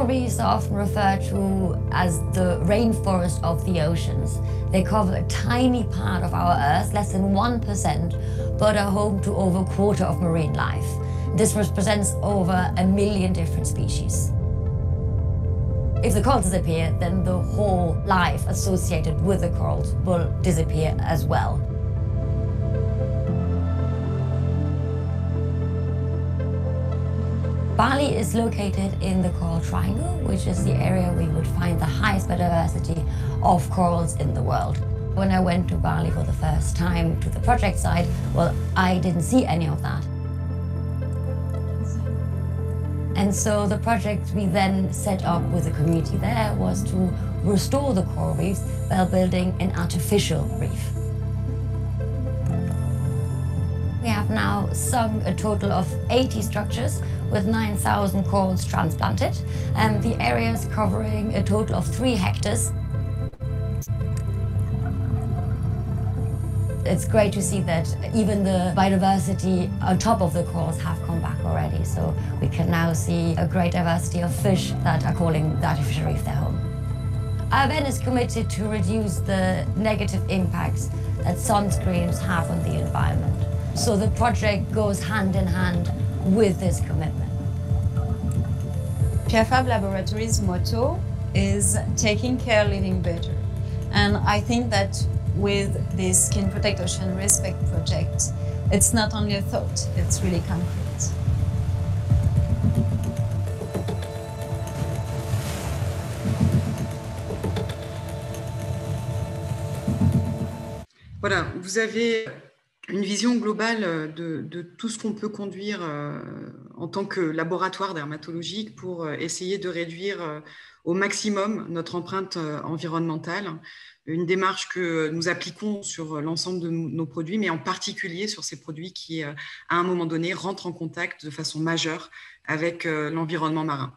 Coral reefs are often referred to as the rainforest of the oceans. They cover a tiny part of our Earth, less than 1%, but are home to over a quarter of marine life. This represents over 1 million different species. If the corals disappear, then the whole life associated with the corals will disappear as well. Bali is located in the Coral Triangle, which is the area we would find the highest biodiversity of corals in the world. When I went to Bali for the first time to the project site, well, I didn't see any of that. And so the project we then set up with the community there was to restore the coral reefs while building an artificial reef. We have now sunk a total of 80 structures with 9,000 corals transplanted, and the area is covering a total of 3 hectares. It's great to see that even the biodiversity on top of the corals have come back already, so we can now see a great diversity of fish that are calling the artificial reef their home. ION is committed to reduce the negative impacts that sunscreens have on the environment. So the project goes hand in hand with this commitment. Pierre Fabre Laboratories' motto is taking care, living better. And I think that with this Skin Protect Ocean Respect project, it's not only a thought, it's really concrete. Voilà, vous avez une vision globale de tout ce qu'on peut conduire en tant que laboratoire dermatologique pour essayer de réduire au maximum notre empreinte environnementale. Une démarche que nous appliquons sur l'ensemble de nos produits, mais en particulier sur ces produits qui, à un moment donné, rentrent en contact de façon majeure avec l'environnement marin.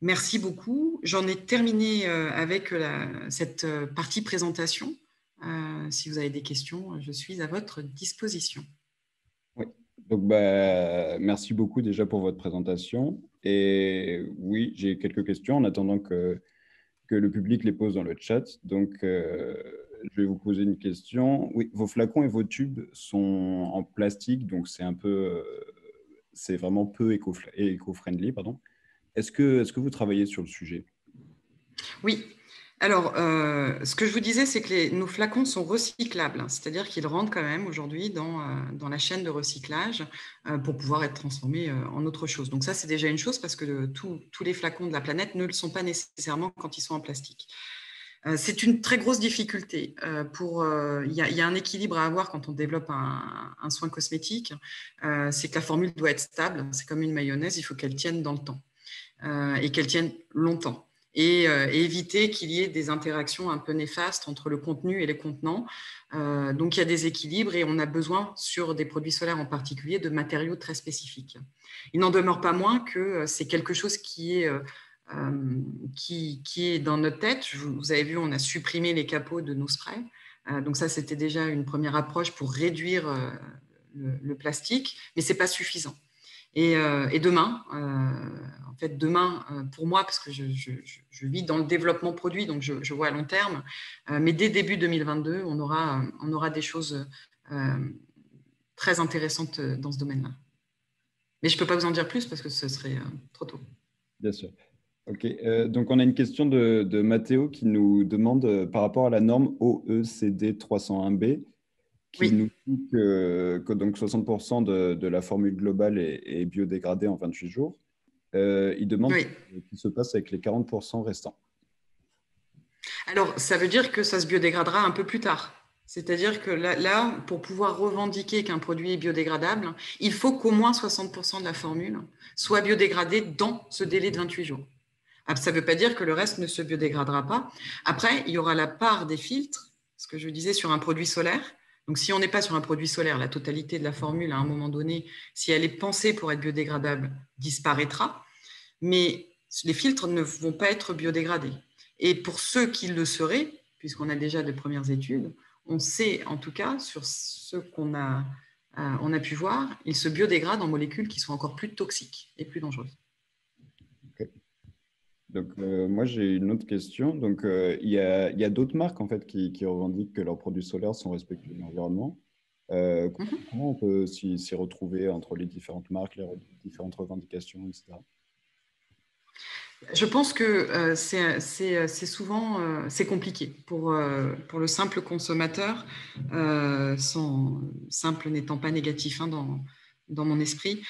Merci beaucoup. J'en ai terminé avec cette partie présentation. Si vous avez des questions, je suis à votre disposition. Oui, donc merci beaucoup déjà pour votre présentation. Et oui, j'ai quelques questions en attendant que le public les pose dans le chat. Donc, je vais vous poser une question. Oui, vos flacons et vos tubes sont en plastique, donc c'est vraiment peu éco-friendly, pardon. Est-ce que vous travaillez sur le sujet? Oui. Alors, ce que je vous disais, c'est que nos flacons sont recyclables, c'est-à-dire qu'ils rentrent quand même aujourd'hui dans la chaîne de recyclage pour pouvoir être transformés en autre chose. Donc ça, c'est déjà une chose parce que tous les flacons de la planète ne le sont pas nécessairement quand ils sont en plastique. C'est une très grosse difficulté. Il y a un équilibre à avoir quand on développe un soin cosmétique, c'est que la formule doit être stable. C'est comme une mayonnaise, il faut qu'elle tienne dans le temps et qu'elle tienne longtemps. Et éviter qu'il y ait des interactions un peu néfastes entre le contenu et les contenants. Donc, il y a des équilibres et on a besoin, sur des produits solaires en particulier, de matériaux très spécifiques. Il n'en demeure pas moins que c'est quelque chose qui est dans notre tête. Vous avez vu, on a supprimé les capots de nos sprays. Donc ça, c'était déjà une première approche pour réduire le plastique, mais ce n'est pas suffisant. Et demain, en fait, pour moi, parce que je vis dans le développement produit, donc je vois à long terme, mais dès début 2022, on aura des choses très intéressantes dans ce domaine-là. Mais je ne peux pas vous en dire plus parce que ce serait trop tôt. Bien sûr. Ok, donc on a une question de Mathéo qui nous demande par rapport à la norme OECD 301B, qui nous dit que donc 60% de la formule globale est biodégradée en 28 jours. Il demande ce qui se passe avec les 40% restants. Alors, ça veut dire que ça se biodégradera un peu plus tard. C'est-à-dire que là, pour pouvoir revendiquer qu'un produit est biodégradable, il faut qu'au moins 60% de la formule soit biodégradée dans ce délai de 28 jours. Ça ne veut pas dire que le reste ne se biodégradera pas. Après, il y aura la part des filtres, ce que je disais sur un produit solaire. Donc, si on n'est pas sur un produit solaire, la totalité de la formule, à un moment donné, si elle est pensée pour être biodégradable, disparaîtra. Mais les filtres ne vont pas être biodégradés. Et pour ceux qui le seraient, puisqu'on a déjà de premières études, on sait en tout cas, sur ce qu'on a pu voir, ils se biodégradent en molécules qui sont encore plus toxiques et plus dangereuses. Okay. Donc, moi, j'ai une autre question. Donc, il y a d'autres marques en fait qui revendiquent que leurs produits solaires sont respectueux de l'environnement. Comment on peut s'y retrouver entre les différentes marques, les différentes revendications, etc. Je pense que c'est souvent c'est compliqué pour le simple consommateur, simple n'étant pas négatif, hein, dans mon esprit.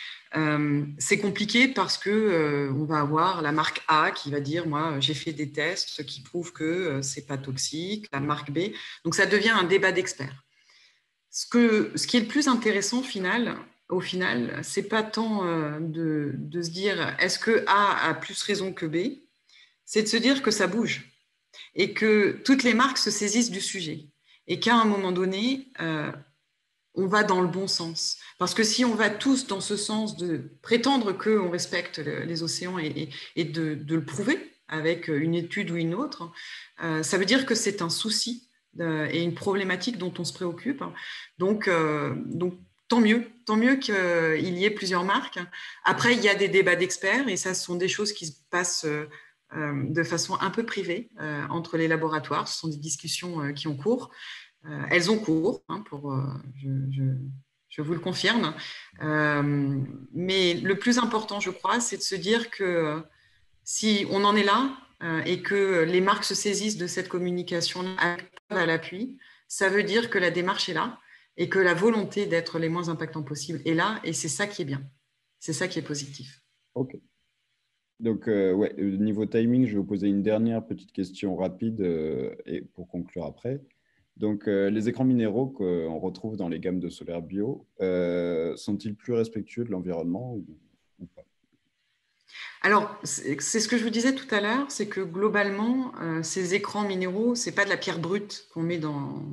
C'est compliqué parce que on va avoir la marque A qui va dire moi j'ai fait des tests qui prouvent que c'est pas toxique, la marque B. Donc ça devient un débat d'experts. Ce qui est le plus intéressant au final, c'est pas tant de se dire est-ce que A a plus raison que B, c'est de se dire que ça bouge et que toutes les marques se saisissent du sujet et qu'à un moment donné, on va dans le bon sens. Parce que si on va tous dans ce sens de prétendre qu'on respecte les océans et de le prouver avec une étude ou une autre, ça veut dire que c'est un souci et une problématique dont on se préoccupe. Donc tant mieux qu'il y ait plusieurs marques. Après, il y a des débats d'experts et ça, ce sont des choses qui se passent de façon un peu privée entre les laboratoires. Ce sont des discussions qui ont cours. Elles ont cours, hein, je vous le confirme. Mais le plus important, je crois, c'est de se dire que si on en est là et que les marques se saisissent de cette communication à l'appui, ça veut dire que la démarche est là et que la volonté d'être les moins impactants possible est là, et c'est ça qui est bien. C'est ça qui est positif. Ok. Donc, ouais, niveau timing, je vais vous poser une dernière petite question rapide et pour conclure après. Donc, les écrans minéraux qu'on retrouve dans les gammes de solaire bio, sont-ils plus respectueux de l'environnement ou pas? Alors, c'est ce que je vous disais tout à l'heure, c'est que globalement, ces écrans minéraux, ce n'est pas de la pierre brute qu'on met dans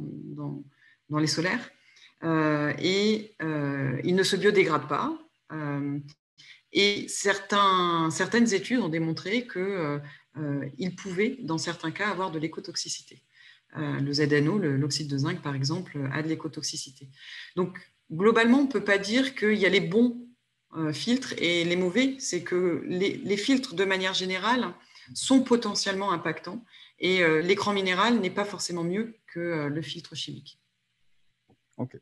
les solaires et ils ne se biodégradent pas. Et certaines études ont démontré qu'ils pouvaient, dans certains cas, avoir de l'écotoxicité. Le ZNO, l'oxyde de zinc, par exemple, a de l'écotoxicité. Donc, globalement, on ne peut pas dire qu'il y a les bons filtres et les mauvais. C'est que les filtres, de manière générale, sont potentiellement impactants. Et l'écran minéral n'est pas forcément mieux que le filtre chimique. Ok.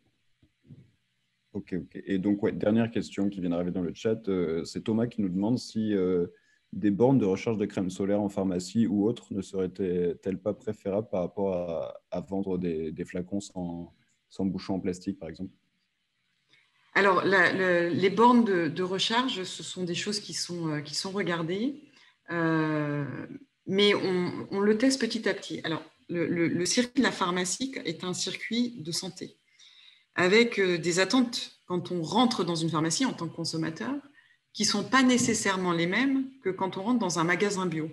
Et donc, ouais, dernière question qui vient d'arriver dans le chat, c'est Thomas qui nous demande si des bornes de recharge de crème solaire en pharmacie ou autres ne seraient-elles pas préférables par rapport à vendre des flacons sans bouchon en plastique, par exemple? Alors, les bornes de recharge, ce sont des choses qui sont regardées, mais on le teste petit à petit. Alors, le circuit de la pharmacie est un circuit de santé, avec des attentes quand on rentre dans une pharmacie en tant que consommateur, qui ne sont pas nécessairement les mêmes que quand on rentre dans un magasin bio.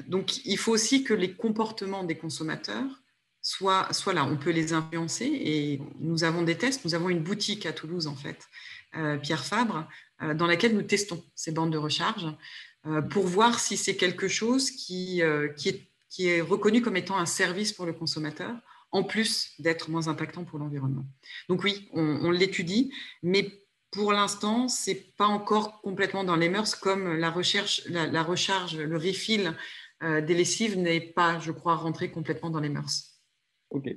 Donc, il faut aussi que les comportements des consommateurs soient là. On peut les influencer et nous avons des tests. Nous avons une boutique à Toulouse, en fait, Pierre Fabre, dans laquelle nous testons ces bornes de recharge pour voir si c'est quelque chose qui est reconnu comme étant un service pour le consommateur, en plus d'être moins impactant pour l'environnement. Donc oui, on l'étudie, mais pour l'instant, ce n'est pas encore complètement dans les mœurs, comme la recharge, le refill des lessives n'est pas, je crois, rentré complètement dans les mœurs. Ok.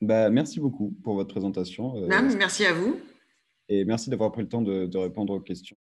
Bah, merci beaucoup pour votre présentation. Merci à vous. Et merci d'avoir pris le temps de répondre aux questions.